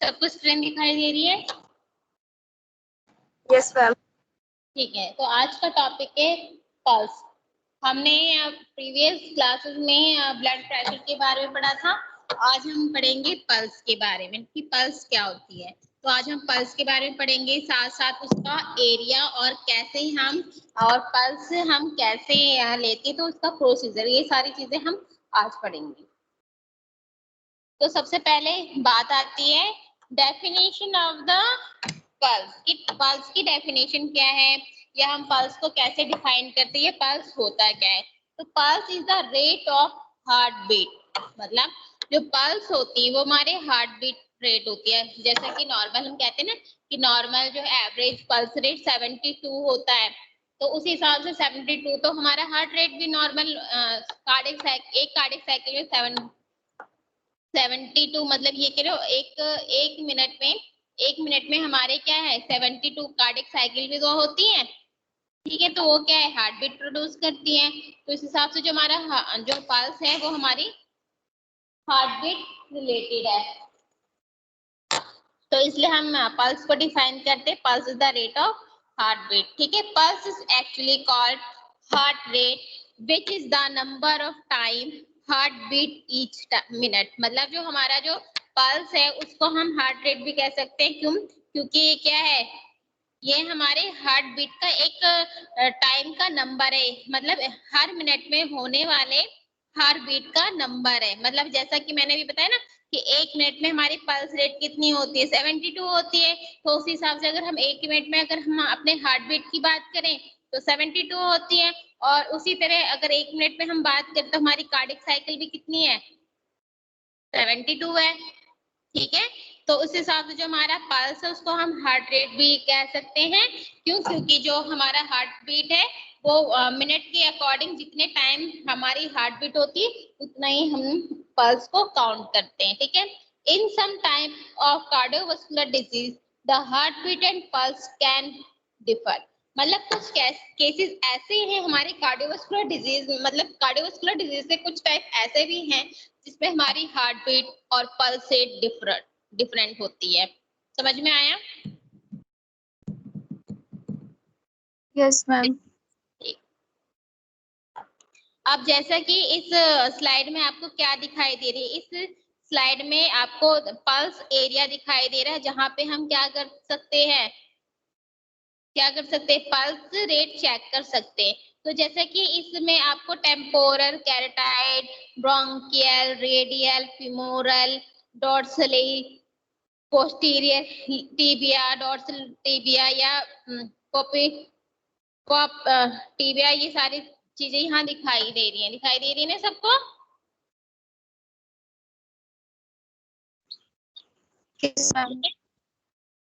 सबको स्क्रीन दिखाई दे रही है? Yes ma'am. ठीक है, तो आज का टॉपिक है पल्स। हमने प्रीवियस क्लासेस में ब्लड प्रेशर के बारे में पढ़ा था। आज हम पढ़ेंगे पल्स के बारे में कि पल्स क्या होती है। तो आज हम पल्स के बारे में पढ़ेंगे, साथ साथ उसका एरिया और कैसे हम और पल्स हम कैसे लेते, तो उसका प्रोसीजर, ये सारी चीजें हम आज पढ़ेंगे। तो सबसे पहले बात आती है डेफिनेशन ऑफ द पल्स की। पल्स की डेफिनेशन क्या है या हम पल्स को कैसे डिफाइन करते हैं, पल्स होता क्या है। तो pulse is the rate of heart beat, मतलब जो पल्स होती है वो हमारे हार्ट बीट रेट होती है। जैसा कि नॉर्मल हम कहते हैं ना कि नॉर्मल जो एवरेज पल्स रेट 72 होता है, तो उस हिसाब से 72, तो हमारा हार्ट रेट भी नॉर्मल कार्डियक साइकिल में 72, मतलब ये कह रहे हो एक मिनट में हमारे क्या है 72 कार्डियक साइकिल भी तो होती है। ठीक है, तो वो क्या है हार्ट बीट प्रोड्यूस करती है। तो इस हिसाब से जो हमारा जो पल्स है वो हमारी हार्ट बीट रिलेटेड है। तो इसलिए हम पल्स को डिफाइन करते हैं, pulse is the rate of heart beat. ठीक है, pulse is actually called heart rate which is the number of time heart beat each minute. मतलब जो हमारा जो पल्स है उसको हम हार्ट रेट भी कह सकते हैं। क्यों? क्योंकि ये क्या है, ये हमारे हार्ट बीट का एक टाइम का नंबर है, मतलब हर मिनट में होने वाले हार्ट बीट का नंबर है। मतलब जैसा कि मैंने भी बताया ना कि एक मिनट में हमारी पल्स रेट कितनी होती है 72 होती है, तो उस हिसाब से अगर हम एक मिनट में अगर हम अपने हार्ट बीट की बात करें तो 72 होती है। और उसी तरह अगर एक मिनट में हम बात करें तो हमारी कार्डियक साइकिल भी कितनी है 72 है। ठीक है, तो उस हिसाब से जो हमारा पल्स है उसको हम हार्ट रेट भी कह सकते हैं। क्यों? क्योंकि जो हमारा हार्ट बीट है वो मिनट के अकॉर्डिंग जितने टाइम हमारी हार्ट बीट होती है उतना ही हम पल्स को काउंट करते हैं। ठीक है, in some type of cardiovascular disease the heart beat and pulse can differ. मतलब कुछ केसेस ऐसे हैं हमारे कार्डियोवास्कुलर डिजीज, मतलब कार्डियोवास्कुलर डिजीज से कुछ टाइप ऐसे भी हैं जिसमें हमारी हार्ट बीट और पल्स से डिफरेंट होती है। समझ में आया? Yes ma'am. अब जैसा कि इस स्लाइड में आपको क्या दिखाई दे रही है, इस स्लाइड में आपको पल्स एरिया दिखाई दे रहा है, जहां पे हम क्या कर सकते हैं, पल्स रेट चेक कर सकते हैं। तो जैसा कि इसमें आपको temporal, carotid, bronchial, radial, femoral, dorsalis, posterior tibia, dorsal tibia या टीबिया, ये सारी चीजें यहाँ दिखाई दे रही है ना सबको? Yes ma'am.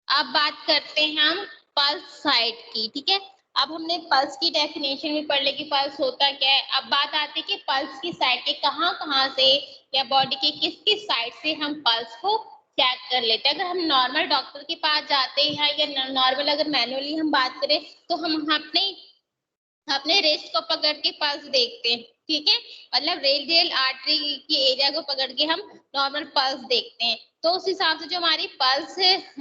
अब बात करते हैं हम पल्स साइट की। ठीक है, अब हमने पल्स की डेफिनेशन भी पढ़ ली कि पल्स होता क्या है। अब बात आती है कि पल्स की साइट के कहाँ से या बॉडी के किस किस साइड से हम पल्स को चेक कर लेते हैं। अगर हम नॉर्मल डॉक्टर के पास जाते हैं या नॉर्मल अगर मैनुअली हम बात करें तो हम अपने रिस्ट को पकड़ के पल्स देखते हैं। ठीक है, मतलब रेडियल आर्टरी की एरिया को पकड़ के हम नॉर्मल पल्स देखते हैं। तो उस हिसाब से जो हमारी पल्स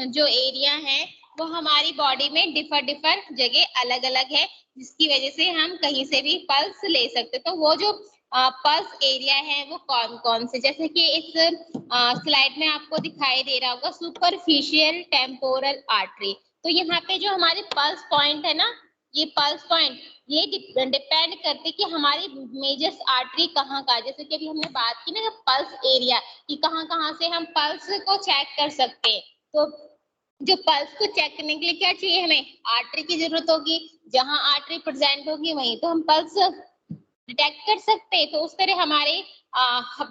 जो एरिया है वो हमारी बॉडी में डिफर जगह अलग अलग है, जिसकी वजह से हम कहीं से भी पल्स ले सकते। तो वो जो पल्स एरिया है वो कौन कौन से, जैसे कि इस स्लाइड में आपको दिखाई दे रहा होगा सुपरफिशियल टेम्पोरल आर्टरी। तो यहाँ पे जो हमारे पल्स पॉइंट है ना, ये पल्स पॉइंट ये डिपेंड करते कि हमारी मेजर आर्टरी कहाँ का, जैसे कि अभी हमने बात की ना पल्स एरिया कि कहाँ से हम पल्स को चेक कर सकते हैं। तो जो पल्स को चेक करने के लिए क्या चाहिए, हमें आर्टरी की जरूरत होगी। जहां आर्टरी प्रेजेंट होगी वहीं तो हम पल्स डिटेक्ट कर सकते हैं। तो उस तरह हमारे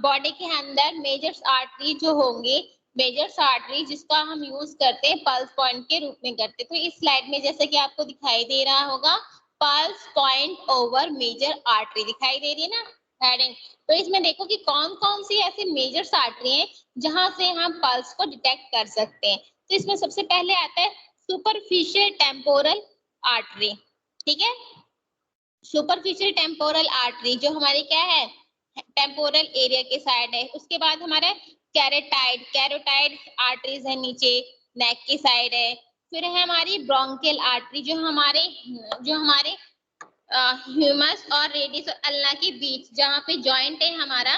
बॉडी के अंदर मेजर आर्टरी जो होंगे, मेजर आर्टरी जिसका हम यूज करते हैं पल्स पॉइंट के रूप में करते हैं। तो इस स्लाइड में जैसे कि आपको दिखाई दे रहा होगा pulse point over major artery दिखाई दे रही है ना हेडिंग। तो इसमें देखो कि कौन कौन सी ऐसी मेजर आर्टरी हैं जहां से हम पल्स को डिटेक्ट कर सकते हैं। तो इसमें सबसे पहले आता है सुपरफिशियल टेम्पोरल आर्टरी। ठीक है, सुपरफिशियल टेम्पोरल आर्टरी जो हमारी क्या है टेम्पोरल एरिया के साइड है। उसके बाद हमारा कैरोटाइड, कैरोटाइड आर्टरीज है नीचे नेक की साइड है। फिर है हमारी ब्रोंकियल आर्टरी जो हमारे ह्यूमस और रेडियस और अल्ना के बीच जहाँ पे जॉइंट है हमारा,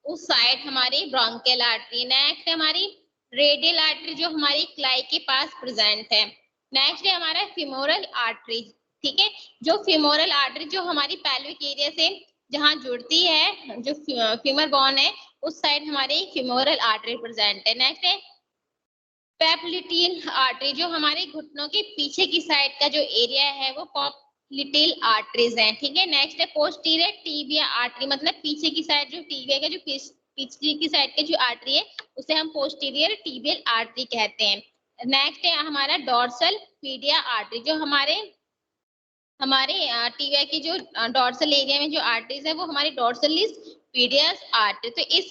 उस साइड हमारी ब्रोंकियल आर्टरी। नेक्स्ट है हमारी रेडियल आर्टरी जो हमारी क्लाई के पास प्रेजेंट है। नेक्स्ट है हमारा फीमोरल आर्टरी, ठीक है, जो फीमोरल आर्टरी जो हमारी पैल्विक एरिया से जहाँ जुड़ती है, जो फीमर बोन है उस साइड हमारी फीमोरल आर्टरी प्रेजेंट है। नेक्स्ट है पेप्लिटियल आर्टरी जो हमारे घुटनों के पीछे की साइड का जो एरिया है वो पेप्लिटियल आर्टरीज है, ठीक है। नेक्स्ट है पोस्टीरियर टिबिया आर्टरी, मतलब पीछे की साइड जो टिबिया का जो पीछे की साइड का जो आर्टरी है उसे हम पोस्टीरियर टिबियल आर्टरी कहते हैं। नेक्स्ट है हमारा डोर्सल पीडिया आर्टरी जो हमारे टिबिया की जो डोर्सल एरिया में जो आर्टरीज है वो हमारी डोर्सलिस पीडियस आर्टरी। तो इस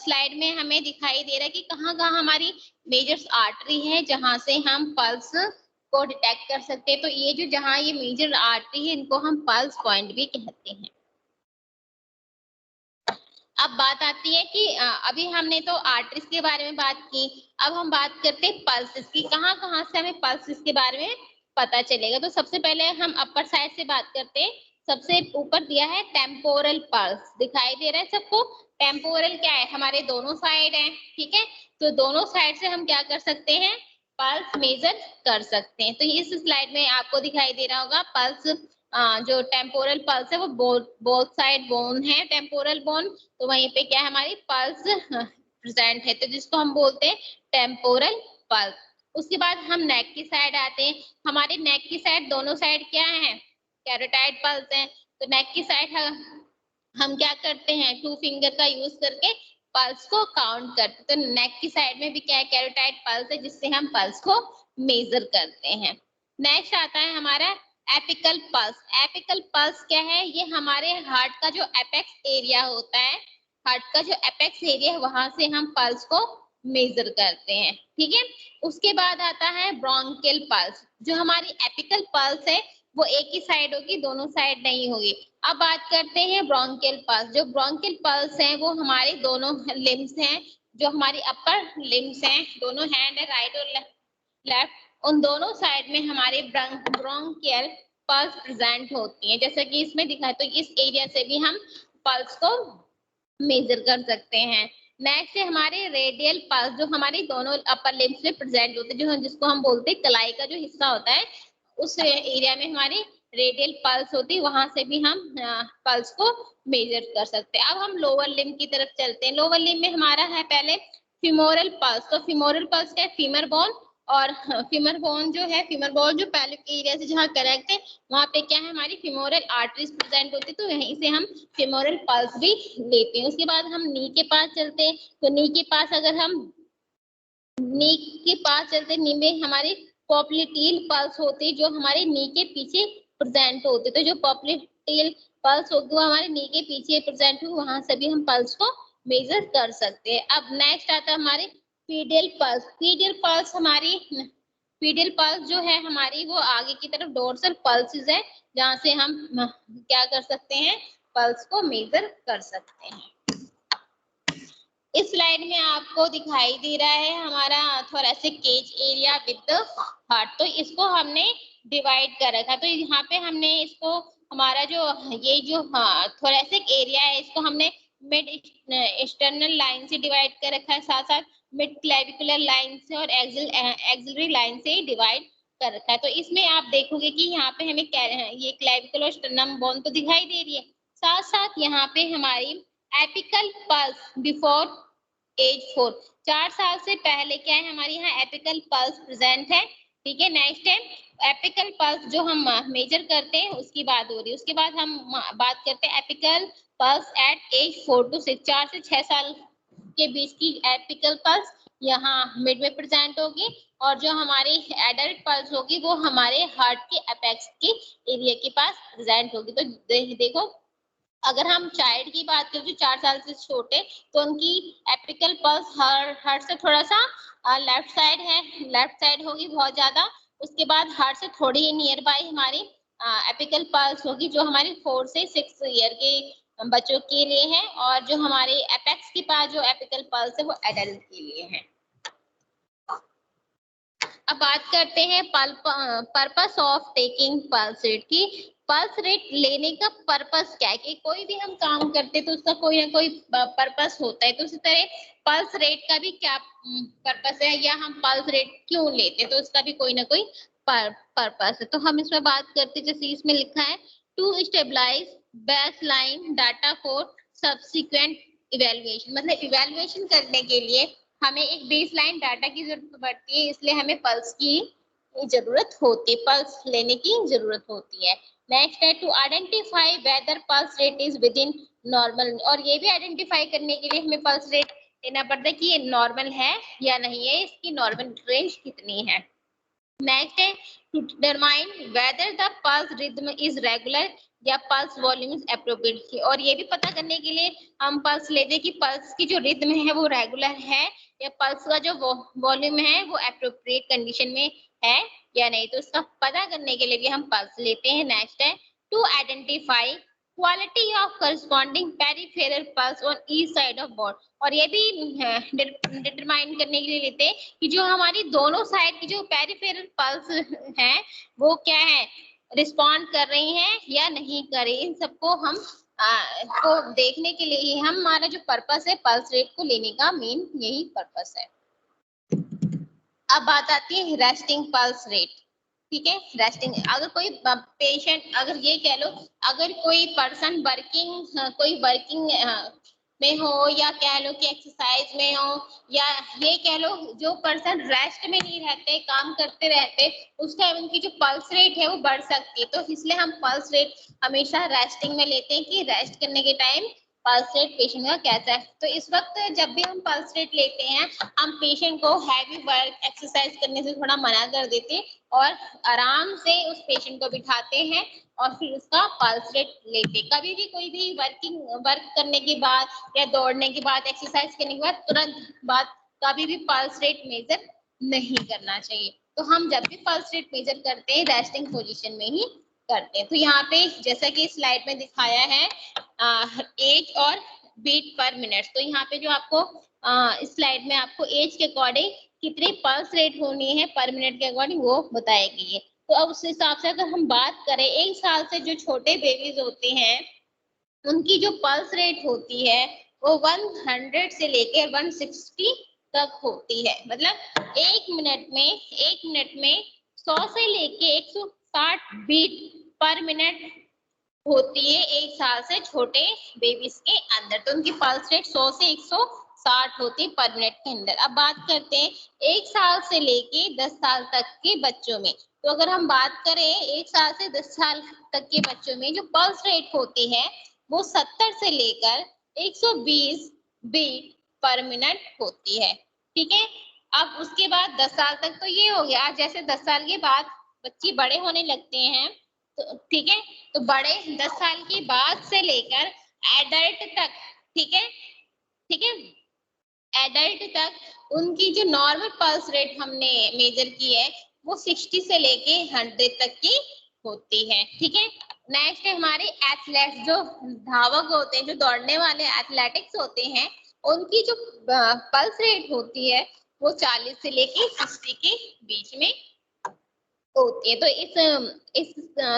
स्लाइड में हमें दिखाई दे रहा है कि कहाँ कहाँ हमारी मेजर आर्टरी है जहां से हम पल्स को डिटेक्ट कर सकते हैं। तो ये जो जहाँ ये मेजर आर्टरी है इनको हम पल्स पॉइंट भी कहते हैं। अब बात आती है कि अभी हमने तो आर्टरीज के बारे में बात की, अब हम बात करते हैं पल्सेस की, कहाँ कहाँ से हमें पल्सेस के बारे में पता चलेगा। तो सबसे पहले हम अपर साइड से बात करते हैं। सबसे ऊपर दिया है टेम्पोरल पल्स, दिखाई दे रहा है सबको। टेम्पोरल क्या है, हमारे दोनों साइड है, ठीक है। तो दोनों साइड से हम क्या कर सकते हैं, पल्स मेजर कर सकते हैं। तो इस स्लाइड में आपको दिखाई दे रहा होगा पल्स, जो टेम्पोरल पल्स है वो बोथ साइड बोन है टेम्पोरल बोन, तो वहीं पे क्या है हमारी पल्स प्रेजेंट है, तो जिसको हम बोलते हैं टेम्पोरल पल्स। उसके बाद हम नेक की साइड आते हैं। हमारे नेक की साइड दोनों साइड क्या है, कैरोटाइड पल्स है। तो नेक की साइड हम क्या करते हैं, 2 फिंगर का यूज करके पल्स को काउंट करते हैं। तो नेक की साइड में भी क्या है, कैरोटाइड पल्स है जिससे हम पल्स को मेजर करते हैं। नेक्स्ट आता है हमारा एपिकल पल्स। एपिकल पल्स क्या है, ये हमारे हार्ट का जो एपेक्स एरिया होता है, हार्ट का जो एपेक्स एरिया है वहां से हम पल्स को मेजर करते हैं, ठीक है। उसके बाद आता है ब्रोंकियल पल्स। जो हमारी एपिकल पल्स है वो एक ही साइड होगी, दोनों साइड नहीं होगी। अब बात करते हैं ब्रोंकियल पल्स। जो ब्रोंकियल पल्स हैं वो हमारे दोनों लिम्स हैं, जो हमारी अपर लिम्स हैं, दोनों हैंड है राइट और लेफ्ट, उन दोनों साइड में हमारे ब्रोंकियल पल्स प्रेजेंट होती है, जैसा कि इसमें दिखा है। तो इस एरिया से भी हम पल्स को मेजर कर सकते हैं। नेक्स्ट है हमारे रेडियल पल्स, जो हमारी दोनों अपर लिम्स में प्रेजेंट होते हैं, जो जिसको हम बोलते हैं कलाई का जो हिस्सा होता है उस एरिया में हमारी रेडियल पल्स होती है, वहां से भी हम पल्स को मेजर कर सकते हैं। अब हम लोअर लिम्ब की तरफ चलते हैं। लोअर लिम्ब में हमारा है पहले फीमोरल पल्स। तो फीमोरल पल्स क्या है, फीमर बोन, और फीमर बोन जो है, फीमर बोन जो पैल्विक एरिया से जहाँ कनेक्ट है वहाँ पे क्या है, हमारी फीमोरल आर्टरीज प्रेजेंट होती है, तो यहीं से हम फीमोरल पल्स भी लेते हैं। उसके बाद हम नी के पास चलते हैं। तो नी के पास अगर हम नी के पास चलते, नी में हमारी पॉप्लिटियल पल्स होती है जो हमारे नी के पीछे प्रेजेंट होते। तो जो पॉप्लिटियल पल्स होगी वो हमारे नी के पीछे प्रेजेंट हो, वहां से भी हम पल्स को मेजर कर सकते हैं। अब नेक्स्ट आता है हमारे पीडियल पल्स। पीडियल पल्स जो है हमारी वो आगे की तरफ डोर्सल पल्सेस है, जहाँ से हम क्या कर सकते हैं, पल्स को मेजर कर सकते हैं। इस स्लाइड में आपको दिखाई दे रहा है हमारा thoracic cage area with the heart. तो इसको हमने डिवाइड कर रखा, तो यहाँ पे हमने इसको हमारा जो ये जो थोरेसिक एरिया है इसको हमने मिड एक्सटर्नल लाइन से डिवाइड कर रखा है, साथ साथ मिड क्लेविकुलर लाइन से और एक्सिलरी लाइन से डिवाइड कर रखा है। तो इसमें आप देखोगे कि यहाँ पे हमें ये क्लेविकुलर स्टर्नम बोन तो दिखाई दे रही है, साथ साथ यहाँ पे हमारी एपिकल पल्स बिफोर एज 4, 4 साल से पहले क्या है, हमारे यहाँ एपिकल पल्स प्रेजेंट है, ठीक है। नेक्स्ट है एपिकल पल्स जो हम मेजर करते हैं उसकी बात हो रही है। उसके बाद हम बात करते हैं apical pulse at age 4 to 6, 4 से 6 साल के बीच की एपिकल पल्स यहाँ मिड में प्रेजेंट होगी, और जो हमारी एडल्ट पल्स होगी वो हमारे हार्ट के अपेक्स के एरिया के पास प्रेजेंट होगी। तो देखो, अगर हम चाइल्ड की बात करें जो 4 साल से छोटे, तो उनकी एपिकल पल्स हार्ट से थोड़ा सा लेफ्ट साइड है, लेफ्ट साइड होगी बहुत ज्यादा। उसके बाद हार्ट से थोड़ी नियर बाय हमारी एपिकल पल्स होगी जो हमारी 4 से 6 ईयर के बच्चों के लिए है, और जो हमारे एपेक्स के पास जो एपिकल पल्स है वो एडल्ट के लिए है। अब बात करते हैं purpose of taking pulse rate की। पल्स रेट लेने का पर्पस क्या है, कि कोई भी हम काम करते तो उसका कोई ना कोई पर्पस होता है, तो उसी तरह पल्स रेट का भी क्या पर्पस है, या हम पल्स रेट क्यों लेते हैं, तो उसका भी कोई ना कोई पर्पस है। तो हम इसमें बात करते, जैसे इसमें लिखा है to stabilize base line data for subsequent evaluation, मतलब इवेल्युएशन करने के लिए हमें एक बेसलाइन डाटा की जरूरत पड़ती है, इसलिए हमें पल्स की जरूरत होती है, पल्स लेने की जरूरत होती है। नेक्स्ट है to identify whether pulse rate is within normal, और ये भी आइडेंटिफाई करने के लिए हमें पल्स रेट लेना पड़ता है कि ये नॉर्मल है या नहीं है, इसकी नॉर्मल रेंज कितनी है। नेक्स्ट है to determine whether the pulse rhythm is regular या पल्स वॉल्यूम इज एप्रोप्रिएट, और ये भी पता करने के लिए हम पल्स लेते हैं कि पल्स की जो रिदम है वो रेगुलर है, या पल्स का जो वॉल्यूम है वो एप्रोप्रिएट कंडीशन में है या नहीं, तो उसका पता करने के लिए भी हम पल्स लेते हैं। नेक्स्ट है to identify quality of corresponding peripheral pulse on each side of body, और ये भी डिटरमाइन करने के लिए लेते हैं कि जो हमारी दोनों साइड की जो पेरिफेरल पल्स है वो क्या है, रिस्पॉन्ड कर रही हैं या नहीं कर रही, इन सबको हम को देखने के लिए ही हमारा जो पर्पस है पल्स रेट को लेने का मेन यही पर्पस है। अब बात आती है रेस्टिंग पल्स रेट, ठीक है। रेस्टिंग, अगर कोई पेशेंट, अगर ये कह लो अगर कोई पर्सन वर्किंग में हो, या कह लो कि एक्सरसाइज में हो, या ये कह लो जो पर्सन रेस्ट में नहीं रहते, काम करते रहते, उस टाइम उनकी जो पल्स रेट है वो बढ़ सकती है, तो इसलिए हम पल्स रेट हमेशा रेस्टिंग में लेते हैं कि रेस्ट करने के टाइम पल्स रेट पेशेंट का कैसा है। तो इस वक्त जब भी हम पल्स रेट लेते हैं, हम पेशेंट को हैवी वर्क एक्सरसाइज करने से थोड़ा मना कर देते हैं, और आराम से उस पेशेंट को बिठाते हैं और फिर उसका पल्स रेट लेते। कभी भी कोई भी वर्क करने के बाद या दौड़ने के बाद, एक्सरसाइज करने के बाद तुरंत बाद कभी भी पल्स रेट मेजर नहीं करना चाहिए। तो हम जब भी पल्स रेट मेजर करते हैं रेस्टिंग पोजीशन में ही करते हैं। तो यहाँ पे जैसा कि स्लाइड में दिखाया है एज और बीट पर मिनट, तो यहाँ पे जो आपको स्लाइड में आपको एज के अकॉर्डिंग कितनी पल्स रेट होनी है पर मिनट के अकॉर्डिंग वो बताई गई है। तो अब उस हिसाब से अगर हम बात करें, 1 साल से जो छोटे बेबीज होते हैं उनकी जो पल्स रेट होती है वो 100 से लेकर 160 तक होती है, मतलब एक मिनट में 100 से लेके 160 बीट पर मिनट होती है 1 साल से छोटे बेबीज के अंदर। तो उनकी पल्स रेट 100 से 160 होती है पर मिनट के अंदर। अब बात करते हैं 1 साल से लेके 10 साल तक के बच्चों में। तो अगर हम बात करें 1 साल से 10 साल तक के बच्चों में जो पल्स रेट होती है वो 70 से लेकर 120 बीट पर मिनट होती है, ठीक है। अब उसके बाद 10 साल तक तो ये हो गया, जैसे 10 साल के बाद बच्चे बड़े होने लगते हैं, तो ठीक है, तो बड़े 10 साल के बाद से लेकर एडल्ट तक, ठीक है, ठीक है, एडल्ट तक उनकी जो नॉर्मल पल्स रेट हमने मेजर की है वो 60 से लेके 100 तक की होती है, ठीक है। नेक्स्ट है हमारे एथलेट्स, जो धावक होते हैं, जो दौड़ने वाले एथलेटिक्स होते हैं, उनकी जो पल्स रेट होती है वो 40 से लेके 60 के बीच में होती है। तो इस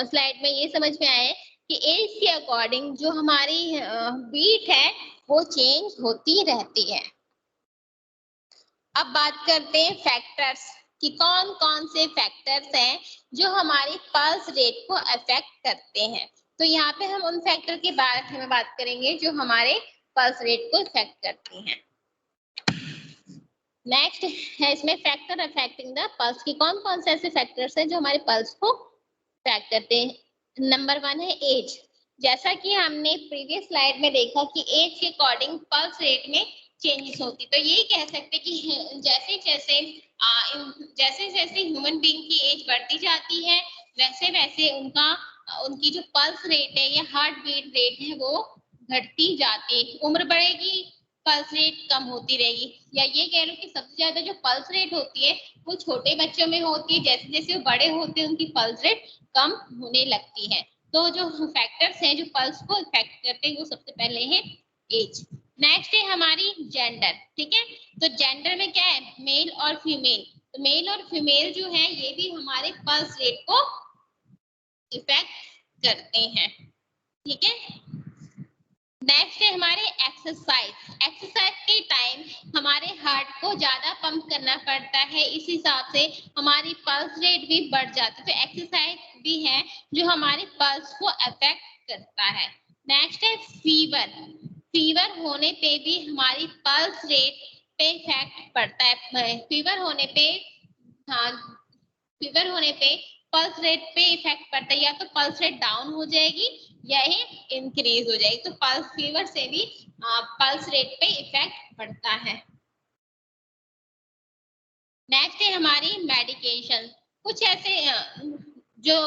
स्लाइड में ये समझ में आया है कि एज के अकॉर्डिंग जो हमारी बीट है वो चेंज होती रहती है। अब बात करते हैं फैक्टर्स कि कौन कौन से फैक्टर्स हैं जो हमारी पल्स रेट को अफेक्ट करते हैं। तो यहाँ पे हम उन फैक्टर के बारे में बात करेंगे जो हमारे पल्स रेट को अफेक्ट करते हैं। नेक्स्ट है इसमें फैक्टर अफेक्टिंग द पल्स की कौन कौन से ऐसे फैक्टर्स हैं जो हमारे पल्स को अफेक्ट करते हैं। नंबर 1 है एज। जैसा कि हमने प्रीवियस स्लाइड में देखा कि एज के अकॉर्डिंग पल्स रेट में चेंजेस होती, तो ये कह सकते कि जैसे जैसे ह्यूमन बीइंग की एज बढ़ती जाती है वैसे वैसे उनकी जो पल्स रेट है या हार्ट बीट रेट है वो घटती जाती है। उम्र बढ़ेगी पल्स रेट कम होती रहेगी, या ये कह लो कि सबसे ज्यादा जो पल्स रेट होती है वो छोटे बच्चों में होती है, जैसे जैसे वो बड़े होते हैं उनकी पल्स रेट कम होने लगती है। तो जो फैक्टर्स हैं जो पल्स को इफेक्ट करते हैं वो सबसे पहले है एज। नेक्स्ट है हमारी जेंडर, ठीक है। तो जेंडर में क्या है, मेल और फीमेल। तो मेल और फीमेल जो है ये भी हमारे पल्स रेट को इफेक्ट करते हैं, ठीक है। नेक्स्ट है हमारे एक्सरसाइज। एक्सरसाइज के टाइम हमारे हार्ट को ज्यादा पंप करना पड़ता है, इस हिसाब से हमारी पल्स रेट भी बढ़ जाती है। तो एक्सरसाइज भी है जो हमारे पल्स को अफेक्ट करता है। नेक्स्ट है फीवर। फीवर होने पे भी हमारी पल्स रेट पे इफेक्ट पड़ता है। फीवर होने पे, हाँ, फीवर होने पे पल्स रेट पे इफेक्ट पड़ता है, या तो पल्स रेट डाउन हो जाएगी या ही इंक्रीज हो जाएगी। तो पल्स फीवर से भी पल्स रेट पे इफेक्ट पड़ता है। नेक्स्ट है हमारी मेडिकेशन। कुछ ऐसे जो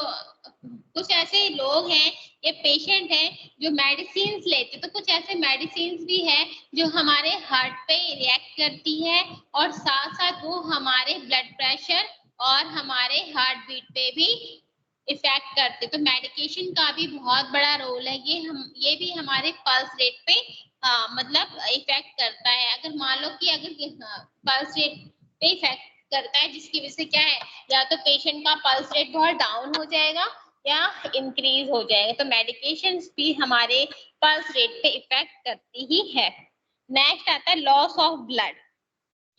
कुछ ऐसे लोग हैं, ये पेशेंट हैं जो मेडिसिन लेते, तो कुछ ऐसे मेडिसिन भी है जो हमारे हार्ट पे रिएक्ट करती है और साथ साथ वो हमारे ब्लड प्रेशर और हमारे हार्ट बीट पे भी इफेक्ट करते। तो मेडिकेशन का भी बहुत बड़ा रोल है, ये भी हमारे पल्स रेट पे मतलब इफेक्ट करता है। अगर मान लो कि अगर पल्स रेट पे इफेक्ट करता है, जिसकी वजह से क्या है, या तो पेशेंट का पल्स रेट बहुत डाउन हो जाएगा या इंक्रीज हो जाएगा। तो मेडिकेशन भी हमारे पल्स रेट पे इफेक्ट करती ही है। नेक्स्ट आता है लॉस ऑफ ब्लड।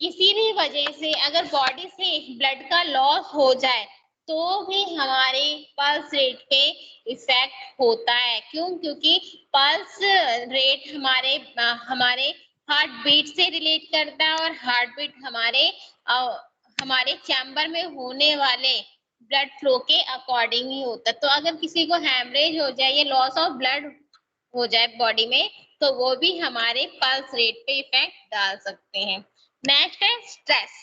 किसी भी वजह से अगर बॉडी से ब्लड का लॉस हो जाए तो भी हमारे पल्स रेट पे इफेक्ट होता है। क्यों? क्योंकि पल्स रेट हमारे हार्ट बीट से रिलेट करता है और हार्ट बीट हमारे चैम्बर में होने वाले ब्लड फ्लो के अकॉर्डिंग ही होता है। तो अगर किसी को हैमरेज हो जाए या लॉस ऑफ ब्लड हो जाए बॉडी में, तो वो भी हमारे पल्स रेट पे इफेक्ट डाल सकते हैं। नेक्स्ट है स्ट्रेस।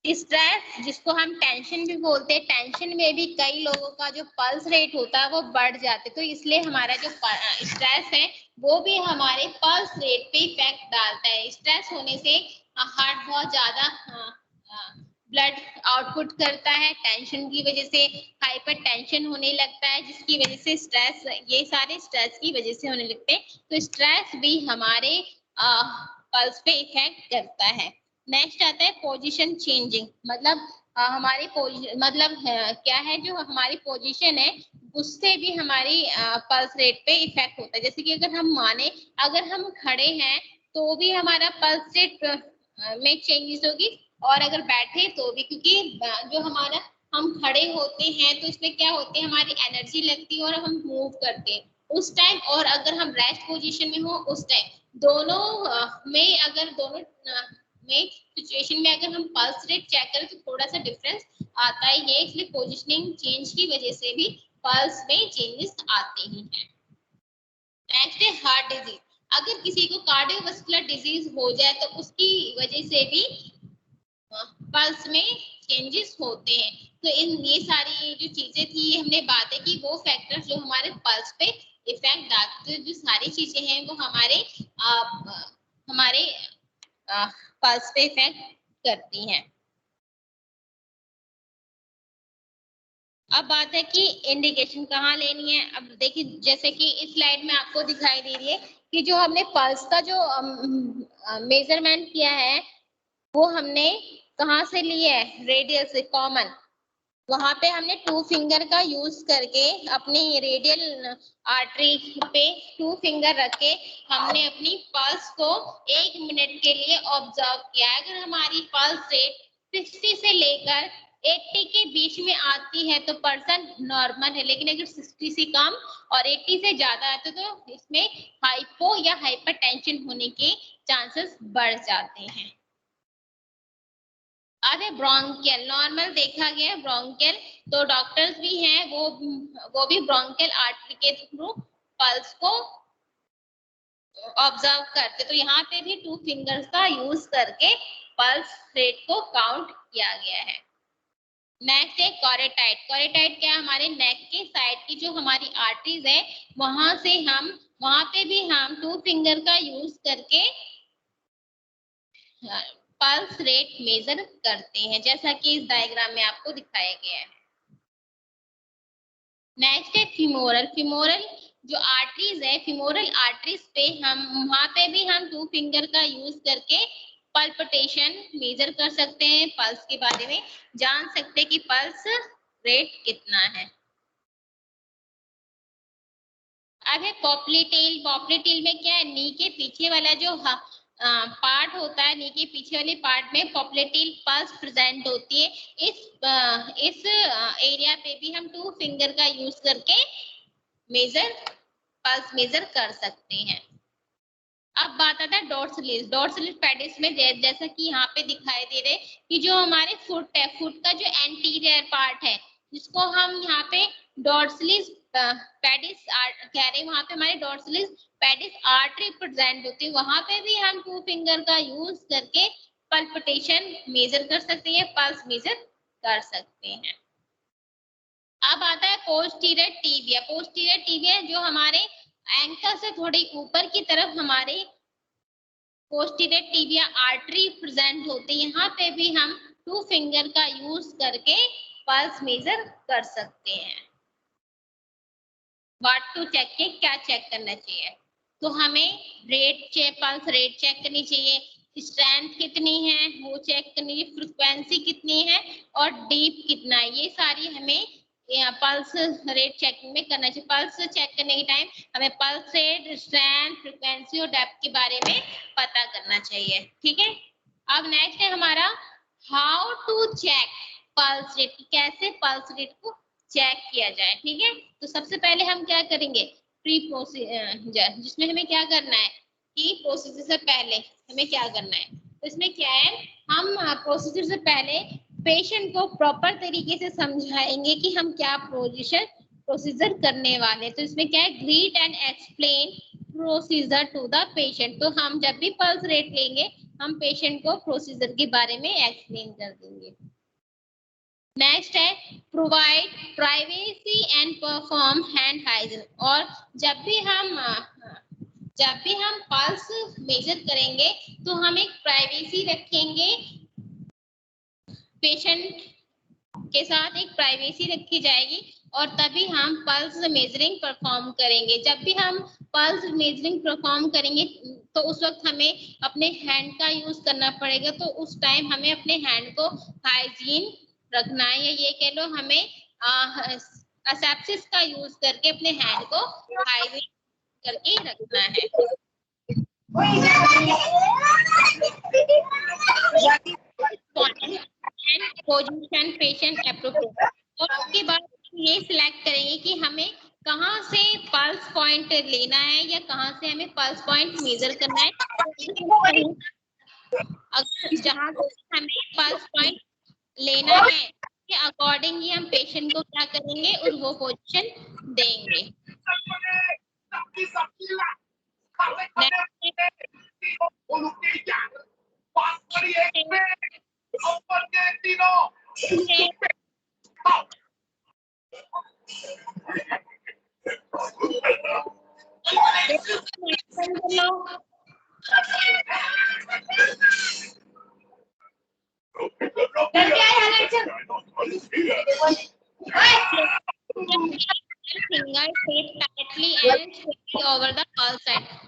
स्ट्रेस जिसको हम टेंशन भी बोलते हैं, टेंशन में भी कई लोगों का जो पल्स रेट होता है वो बढ़ जाते हैं। तो इसलिए हमारा जो स्ट्रेस है वो भी हमारे पल्स रेट पे इफेक्ट डालता है। स्ट्रेस होने से हार्ट बहुत ज्यादा ब्लड आउटपुट करता है, टेंशन की वजह से हाइपर टेंशन होने लगता है, जिसकी वजह से स्ट्रेस, ये सारे स्ट्रेस की वजह से होने लगते हैं। तो स्ट्रेस भी हमारे पल्स पे इफेक्ट करता है। नेक्स्ट आता है पोजीशन चेंजिंग। मतलब हमारी मतलब क्या है, जो हमारी पोजीशन है उससे भी हमारी पल्स रेट पे इफेक्ट होता है। जैसे कि अगर हम माने, अगर हम खड़े हैं तो भी हमारा पल्स रेट में चेंजेस होगी, और अगर बैठे तो भी, क्योंकि जो हमारा हम खड़े होते हैं तो इसमें क्या होते हैं, हमारी एनर्जी लगती है और हम मूव करते हैं उस टाइम, और अगर हम रेस्ट पोजीशन में हो उस टाइम, दोनों में अगर दोनों में सिचुएशन में अगर हम पल्स रेट चेक करें तो थोड़ा सा डिफरेंस आता ही है। इसलिए पोजीशनिंग चेंज की वजह से भी पल्स में चेंजेस आते ही हैं। नेक्स्ट है हार्ट डिजीज। अगर किसी को कार्डियोवास्कुलर डिजीज हो जाए तो उसकी वजह से भी पल्स में चेंजेस होते हैं। तो ये सारी जो चीजें थी, हमने बातें की, वो फैक्टर्स जो हमारे पल्स पे इफेक्ट डालते, जो सारी चीजें हैं वो हमारे पल्स पे इफेक्ट करती हैं। अब बात है कि इंडिकेशन कहाँ लेनी है। अब देखिए, जैसे कि इस स्लाइड में आपको दिखाई दे रही है कि जो हमने पल्स का जो मेजरमेंट किया है वो हमने कहाँ से लिया है, रेडियल से, कॉमन। वहां पे हमने 2 फिंगर का यूज करके अपनी रेडियल आर्टरी पे 2 फिंगर रख के हमने अपनी पल्स को 1 मिनट के लिए ऑब्जर्व किया। अगर हमारी पल्स रेट 60 से लेकर 80 के बीच में आती है तो पर्सन नॉर्मल है, लेकिन अगर 60 से कम और 80 से ज्यादा आते तो इसमें हाइपो या हाइपरटेंशन होने के चांसेस बढ़ जाते हैं। अरे ब्रोंकियल नॉर्मल देखा गया, ब्रोंकियल तो डॉक्टर्स भी हैं, वो भी ब्रोंकियल आर्टरी के थ्रू पल्स को ऑब्जर्व करते। तो यहाँ पे भी 2 फिंगर्स का यूज करके पल्स रेट को काउंट किया गया है। नेक्स्ट है कोरेटाइड। कोरेटाइड क्या, हमारे नेक के साइड की जो हमारी आर्टरीज है वहां पे भी हम 2 फिंगर का यूज करके पल्स रेट मेजर करते हैं, जैसा कि इस डायग्राम में आपको दिखाया गया है। नेक्स्ट है फीमोरल। फीमोरल जो आर्टरीज है, फीमोरल आर्टरीज पे हम वहां पे भी हम 2 फिंगर का यूज करके पल्पिटेशन मेजर कर सकते हैं, पल्स के बारे में जान सकते हैं कि पल्स रेट कितना है। अब है पॉप्लीटेल। पॉप्लीटेल में क्या है, नी के पीछे वाला जो पार्ट होता है, नी के पीछे वाले पार्ट में पॉप्लीटेल पल्स प्रेजेंट होती है। इस एरिया पे भी हम 2 फिंगर का यूज करके पल्स मेजर कर सकते हैं। अब बात आता है डॉर्सलिस। डॉर्सलिस पेडिस में जैसा कि यहाँ पे दिखाई दे रहे कि जो हमारे फुट है, फुट का जो एंटीरियर पार्ट है जिसको हम यहाँ पे डॉर्सलिस पेडिस कह रहे हैं, वहां पे हमारे डॉर्सलिस पेडिस आर्टरी प्रेजेंट होती है। वहां पे भी हम 2 फिंगर का यूज करके पल्पिटेशन मेजर कर सकते हैं, पल्स मेजर कर सकते हैं। अब आता है पोस्टीरियर टिबिया। पोस्टीरियर टिबिया जो हमारे एंकल से थोड़ी ऊपर की तरफ हमारे पोस्टीरियर टिबिया आर्टरी प्रेजेंट होती है। यहाँ पे भी हम 2 फिंगर का यूज करके पल्स मेजर कर सकते हैं। व्हाट टू चेक के क्या चेक करना चाहिए, तो हमें पल्स रेट चेक करनी चाहिए, स्ट्रेंथ कितनी है वो चेक करनी है, फ्रीक्वेंसी कितनी है और डीप कितना है, ये सारी हमें पल्स रेट चेकिंग में करना चाहिए। पल्स चेक करने के टाइम हमें पल्स रेट, स्ट्रेंथ, फ्रीक्वेंसी और डेप्थ के बारे में पता करना चाहिए। ठीक है, अब नेक्स्ट है हमारा how to check pulse rate, कैसे पल्स रेट को चेक किया जाए। ठीक है, तो सबसे पहले हम क्या करेंगे, प्री प्रोसीजर, जिसमें हमें क्या करना है कि प्रोसीजर से पहले हमें क्या करना है, तो इसमें क्या है, हम प्रोसीजर से पहले पेशेंट को प्रॉपर तरीके से समझाएंगे कि हम क्या प्रोसीजर करने वाले। तो इसमें क्या है, greet and explain procedure to the patient. तो हम जब भी पल्स रेट लेंगे हम पेशेंट को प्रोसीजर के बारे में एक्सप्लेन कर देंगे। नेक्स्ट है provide privacy and perform hand hygiene. और जब भी हम पल्स मेजर करेंगे तो हम एक प्राइवेसी रखेंगे, पेशेंट के साथ एक प्राइवेसी रखी जाएगी और तभी हम पल्स मेजरिंग परफॉर्म करेंगे। जब भी हम पल्स मेजरिंग परफॉर्म करेंगे तो उस वक्त हमें अपने हैंड का यूज करना पड़ेगा, तो उस टाइम हमें अपने हैंड को हाइजीन रखना है, या ये कह लो हमें असेप्सिस का यूज करके अपने हैंड को हाइजीन करके रखना है। पोजीशन पेशेंट एप्रोप्रिएट, और उसके बाद ये सिलेक्ट करेंगे कि हमें कहाँ से पल्स पॉइंट लेना है या कहाँ से हमें पल्स पॉइंट मेजर करना है। अगर जहाँ से हमें पल्स पॉइंट लेना है के अकॉर्डिंग ही हम पेशेंट को क्या करेंगे और वो पोजीशन देंगे।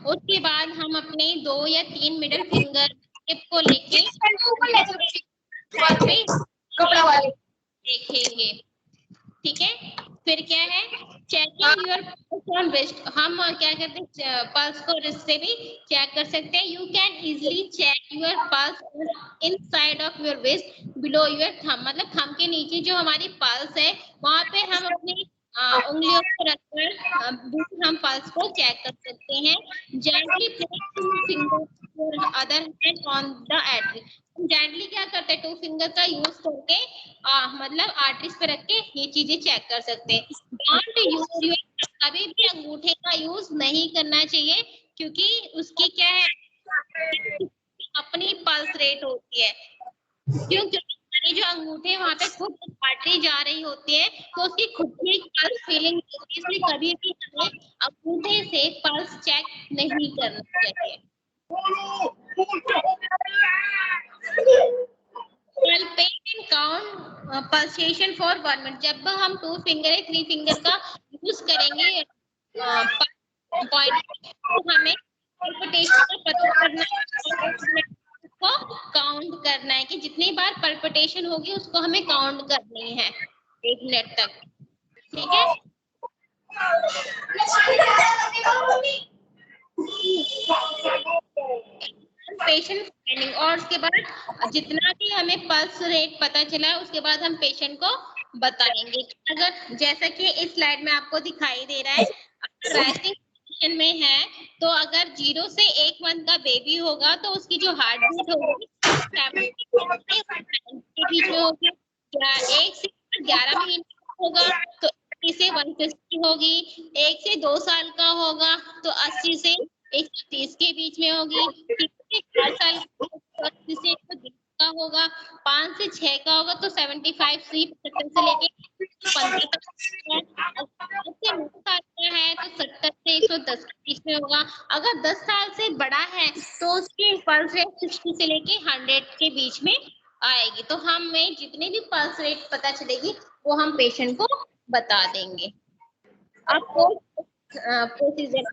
उसके बाद हम अपने 2 या 3 मिडिल फिंगर टिप को लेके देखेंगे। ठीक है, फिर क्या है, checking your pulse on wrist. हम क्या करते हैं, पल्स को रिस्ट से भी चेक कर सकते हैं। You can easily check your pulse inside of your wrist below your thumb. मतलब थंब के नीचे जो हमारी पल्स है वहां पे हम अपनी उंगलियों को रखकर हम पल्स को चेक कर सकते हैं। Gently place 2 fingers other hand on the artery. Gently क्या करते हैं, 2 फिंगर का यूज करके मतलब आर्टरीज पे रख के ये चीजें चेक कर सकते हैं। डोंट यूज योर, कभी भी अंगूठे का यूज नहीं करना चाहिए, क्योंकि उसकी क्या है, अपनी पल्स रेट होती है। क्योंकि हमारे जो अंगूठे वहां पे खुद आर्टरी जा रही होती है तो उसकी खुद की पल्स फीलिंग होती है, इसलिए कभी भी हमें अंगूठे से पल्स चेक नहीं करना चाहिए। Palpate and count pulsation for 1 minute. जब हम 2 फिंगर है 3 फिंगर का यूज करेंगे पॉइंट, तो हमें पल्पिटेशन का पता करना है, उसको काउंट करना है कि जितनी बार पल्पिटेशन होगी उसको हमें काउंट करनी है 1 मिनट तक, ठीक है। पेशेंट स्कैनिंग, और उसके बाद जितना भी हमें पल्स रेट पता चला है उसके बाद हम पेशेंट को बताएंगे। अगर जैसा कि इस स्लाइड में आपको दिखाई दे रहा है, अगर राइजिंग पोजीशन में है तो अगर 0 से 1 मंथ का बेबी होगा तो उसकी जो हार्ट बीट होगी 70 के बीच में होगी, 1 से 11 महीने होगा तो 80 से 150 होगी, 1 से 2 साल का होगा तो 80 से 130 के बीच में होगी, 4 साल 80 से 120 का होगा, 5 से 6 का होगा तो 75 से 75 से लेके 15 तक, 10 से 9 साल का है तो 70 से 110 के बीच में होगा। अगर 10 साल से बड़ा है तो उसकी पल्स रेट 60 से लेके 100 के बीच में आएगी। तो हमें जितनी भी पल्स रेट पता चलेगी वो हम पेशेंट को बता देंगे। आपको प्रोसीजर,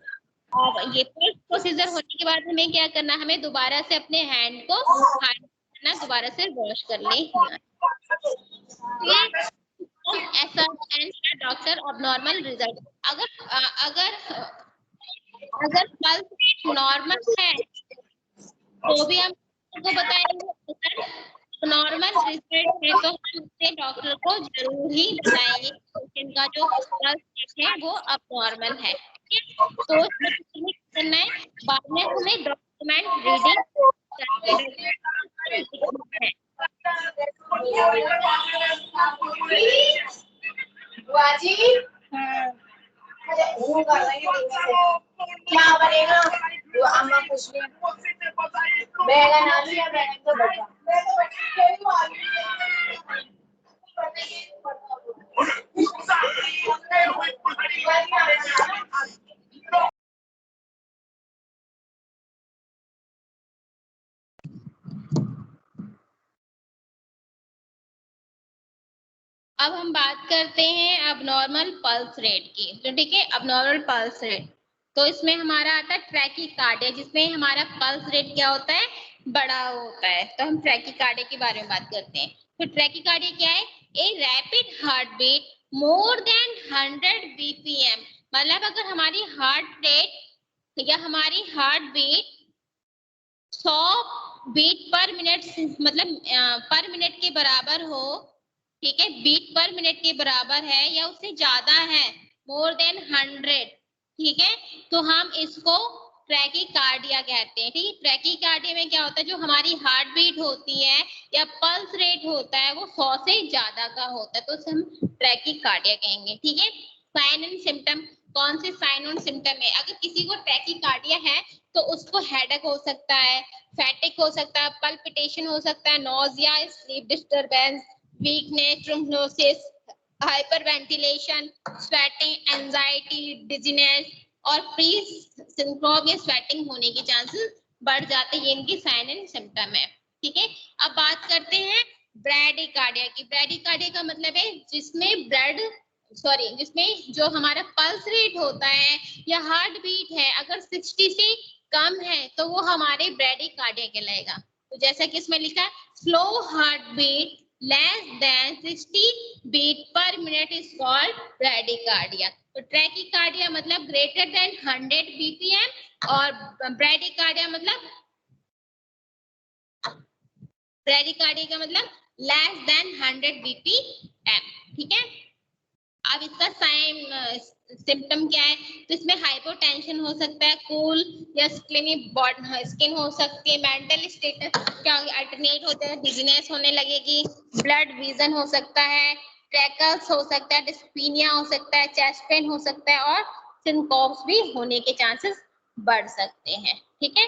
और ये पोस्ट प्रोसीजर होने के बाद हमें क्या करना, हमें दोबारा से अपने हैंड को करना, दोबारा से वॉश कर लेना। ऐसा डॉक्टर अबनॉर्मल रिजल्ट, अगर पल्स नॉर्मल है तो भी हम को बताएंगे, अगर नॉर्मल रिजल्ट है तो हम उससे डॉक्टर को जरूर ही बताएंगे पेशेंट का जो पल्स है वो अबनॉर्मल है। तो करना है, बाद में हमें डॉक्यूमेंट रीडिंग क्या बनेगा वो अम्मा कुछ नहीं बैगन आलू या बैगन का भरता। अब हम बात करते हैं अबनॉर्मल पल्स रेट की। तो ठीक है, अबनॉर्मल पल्स रेट, तो इसमें हमारा आता है ट्रैकीकार्डिया, जिसमें हमारा पल्स रेट क्या होता है, बड़ा होता है। तो हम ट्रैकीकार्डिया के बारे में बात करते हैं। तो ट्रैकीकार्डिया क्या है, a rapid heart beat more than 100 BPM, मतलब अगर हमारी हार्ट रेट या हमारी heart beat 100 beat per minute, मतलब पर मिनट के बराबर हो, ठीक है, बीट पर मिनट के बराबर है या उससे ज्यादा है, मोर देन 100, ठीक है, तो हम इसको ट्रैकीकार्डिया कहते हैं। ठीक है, ट्रैकीकार्डिया में क्या होता है, जो हमारी हार्ट बीट होती है या पल्स रेट होता है वो 100 से ज्यादा का होता है, तो उसे हम ट्रैकीकार्डिया कहेंगे। ठीक है, साइन एंड सिम्टम, कौन से साइन और सिम्टम है, अगर किसी को ट्रैकीकार्डिया है तो उसको हेडेक हो सकता है, फैटिक हो सकता है, पल्पिटेशन हो सकता है, nausea, sleep disturbance, weakness, thrombosis, hyperventilation, sweating, anxiety, dizziness और प्री सिंड्रोम या स्वेटिंग होने के चांसेस बढ़ जाते हैं। ये इनकी साइन एंड सिम्टम है। ठीक है, अब बात करते हैं ब्रैडीकार्डिया की। ब्रैडीकार्डिया का मतलब है जिसमें जो हमारा पल्स रेट होता है या हार्ट बीट है अगर 60 से कम है तो वो हमारे ब्रैडीकार्डिया कहलाएगा। तो जैसा कि इसमें लिखा है, slow heart beat less than 60 beat per minute is called bradycardia. तो ट्रैकीकार्डिया मतलब ग्रेटर देन 100 बीपीएम और ब्रैडीकार्डिया मतलब लेस देन 100 बीपीएम। ठीक है, अब इसका साइन सिम्टम क्या है, तो इसमें हाइपोटेंशन हो सकता है, कूल या स्किन हो सकती है, मेंटल स्टेटस क्या अल्टरनेट होता है, डिजीनेस होने लगेगी, ब्लड विजन हो सकता है, ट्रैकल्स हो सकता है, डिस्पीनिया हो सकता है, चेस्ट पेन हो सकता है और सिनकोप्स भी होने के चांसेस बढ़ सकते हैं। ठीक है,